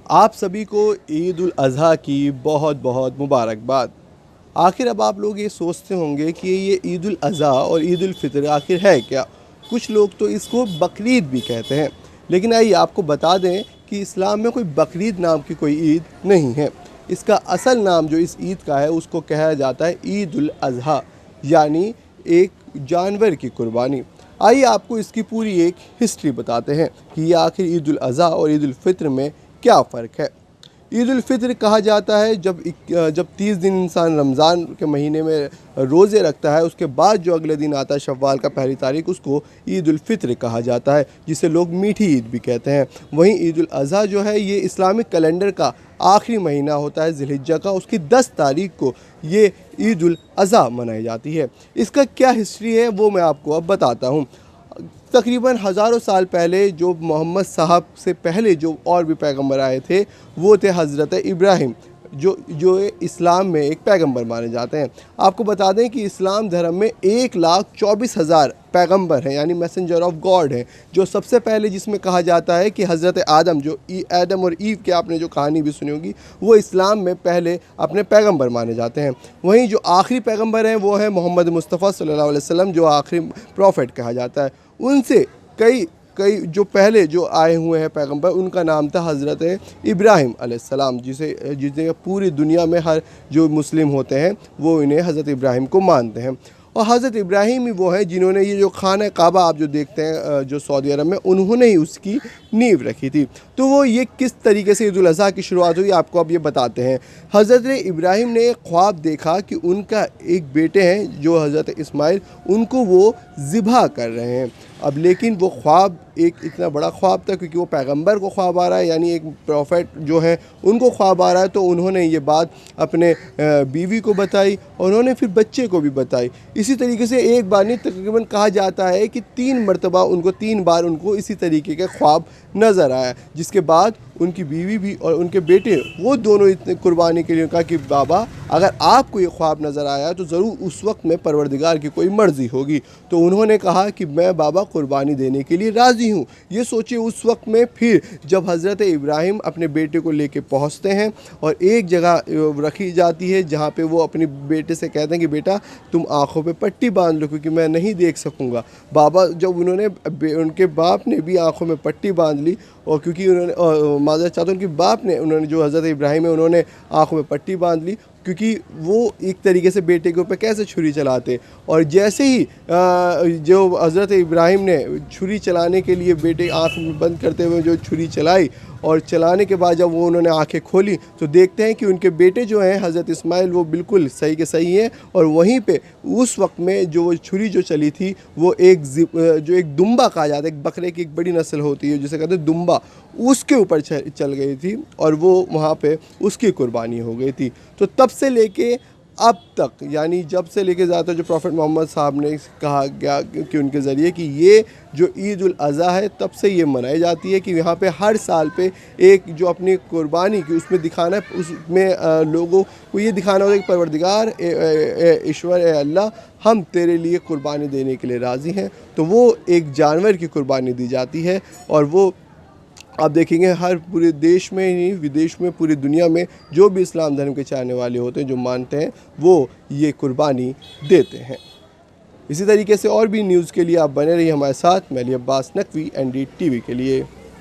آپ سبھی کو عید الاضحیٰ کی بہت بہت مبارکباد۔ آخر اب آپ لوگ یہ سوچتے ہوں گے کہ یہ عید الاضحیٰ اور عید الفطر آخر ہے کیا؟ کچھ لوگ تو اس کو بقرعید بھی کہتے ہیں، لیکن آئیے آپ کو بتا دیں کہ اسلام میں کوئی بقرعید نام کی کوئی عید نہیں ہے۔ اس کا اصل نام جو اس عید کا ہے اس کو کہا جاتا ہے عید الاضحیٰ، یعنی ایک جانور کی قربانی۔ آئیے آپ کو اس کی پوری ایک ہسٹری بتاتے ہیں کہ یہ آخر عید الاضحیٰ اور عید الفطر میں کیا فرق ہے۔ عید الفطر کہا جاتا ہے جب 30 دن انسان رمضان کے مہینے میں روزے رکھتا ہے، اس کے بعد جو اگلے دن آتا ہے شوال کا پہلی تاریخ، اس کو عید الفطر کہا جاتا ہے، جسے لوگ میٹھی عید بھی کہتے ہیں۔ وہیں عید الاضحیٰ جو ہے یہ اسلامک کیلنڈر کا آخری مہینہ ہوتا ہے ذی الحجہ کا، اس کی 10 تاریخ کو یہ عید الاضحیٰ منائی جاتی ہے۔ اس کا کیا ہسٹری ہے وہ میں آپ کو اب بتاتا ہوں۔ تقریباً ہزاروں سال پہلے جو محمد صاحب سے پہلے جو اور بھی پیغمبر آئے تھے وہ تھے حضرت ابراہیم، جو اسلام میں ایک پیغمبر مانے جاتے ہیں۔ آپ کو بتا دیں کہ اسلام دھرم میں 1,24,000 پیغمبر ہیں، یعنی میسنجر آف گاڈ ہیں۔ جو سب سے پہلے جس میں کہا جاتا ہے کہ حضرت آدم، جو آدم اور ایو کی آپ نے جو کہانی بھی سنی ہوگی، وہ اسلام میں پہلے اپنے پیغمبر مانے جاتے ہیں۔ وہیں جو آخری پیغمبر ہیں وہ ہیں محمد مصطفیٰ صلی اللہ علیہ وسلم، جو آخری پروفٹ کہا جاتا ہے۔ ان سے کئی جو پہلے جو آئے ہوئے ہیں پیغمبر، ان کا نام تھا حضرت ابراہیم علیہ السلام، جسے پوری دنیا میں ہر جو مسلم ہوتے ہیں وہ انہیں حضرت ابراہیم کو مانتے ہیں۔ اور حضرت ابراہیم ہی وہ ہیں جنہوں نے یہ جو خانہ کعبہ آپ جو دیکھتے ہیں جو سعودی عرب میں، انہوں نے ہی اس کی نیو رکھی تھی۔ تو وہ یہ کس طریقے سے عید الاضحیٰ کی شروعات ہوئی آپ کو اب یہ بتاتے ہیں۔ حضرت ابراہیم نے ایک خواب دیکھا کہ ان کا ایک بیٹے ہیں جو حضرت اسماعیل، ان کو وہ ذبح کر رہے ہیں۔ اب لیکن وہ خواب ایک اتنا بڑا خواب تھا، کیونکہ وہ پیغمبر کو خواب آ رہا ہے، یعنی ایک پروفیٹ جو ہیں ان کو خواب آ رہا ہے، تو انہوں نے یہ بات اپنے بیوی کو بتائی اور انہوں نے پھر بچے کو بھی بتائی۔ اسی طریقے سے ایک بار نہیں، تقریباً کہا جاتا ہے کہ 3 مرتبہ تین بار ان کو اسی طریقے کے خواب نظر آیا، جس کے بعد ان کی بیوی بھی اور ان کے بیٹے وہ دونوں اتنے قربانی کے لیے کہا کہ بابا اگر آپ کو یہ خواب نظر آیا تو ضرور اس وقت میں پروردگار کی کوئی مرضی ہوگی۔ تو انہوں نے کہا کہ میں بابا قربانی دینے کے لیے راضی ہوں۔ یہ سوچے اس وقت میں پھر جب حضرت ابراہیم اپنے بیٹے کو لے کے پہنچتے ہیں اور ایک جگہ رکھی جاتی ہے جہاں پہ وہ اپنے بیٹے سے کہتے ہیں کہ بیٹا تم آنکھوں پہ پٹی باندھ لو کیونکہ میں نہیں دیکھ سکوں گا۔ بابا جب ان کے باپ نے بھی آنکھوں میں پٹی باندھ لی، اور کیونکہ انہوں نے معذرت چاہتا ہوں ان کے باپ نے جو حضرت ابراہیم ہے انہوں نے آنکھوں میں پٹی باندھ لی، کیونکہ وہ ایک طریقے سے بیٹے کے اوپر کیسے چھری چلاتے، اور جیسے ہی جو حضرت ابراہیم نے چھری چلانے کے لیے بیٹے آنکھ بند کرتے ہوئے جو چھری چلائی، اور چلانے کے بعد جب انہوں نے آنکھیں کھولی تو دیکھتے ہیں کہ ان کے بیٹے جو ہیں حضرت اسماعیل وہ بالکل صحیح کے صحیح ہیں، اور وہیں پہ اس وقت میں جو چھری جو چلی تھی وہ ایک دمبا کہا جاتا ہے، ایک بکرے کی ایک بڑی نسل ہوتی ہے جسے کہتے ہیں دمبا، اس کے اوپر چل گئی تھی اور وہ وہاں پہ اس کی قربانی ہو گئی تھی۔ تو تب سے لے کے اب تک، یعنی جب سے لے کے زیادہ جو پروفٹ محمد صاحب نے کہا گیا کہ ان کے ذریعے کہ یہ جو عید الاضحیٰ ہے تب سے یہ منائی جاتی ہے کہ یہاں پہ ہر سال پہ ایک جو اپنی قربانی کی اس میں دکھانا ہے، اس میں لوگوں کو یہ دکھانا ہوتا ہے کہ پروردگار ایشور اے اللہ، ہم تیرے لیے قربانی دینے کے لیے راضی ہیں۔ تو وہ ایک جانور کی قربانی دی جاتی ہے، اور وہ آپ دیکھیں گے ہر پورے دیش میں نہیں ودیش میں پوری دنیا میں جو بھی اسلام دھرم کے چاہنے والے ہوتے ہیں جو مانتے ہیں وہ یہ قربانی دیتے ہیں۔ اسی طریقے سے اور بھی نیوز کے لیے آپ بنے رہیے ہمارے ساتھ۔ میں علی عباس نقوی، ND TV کے لیے۔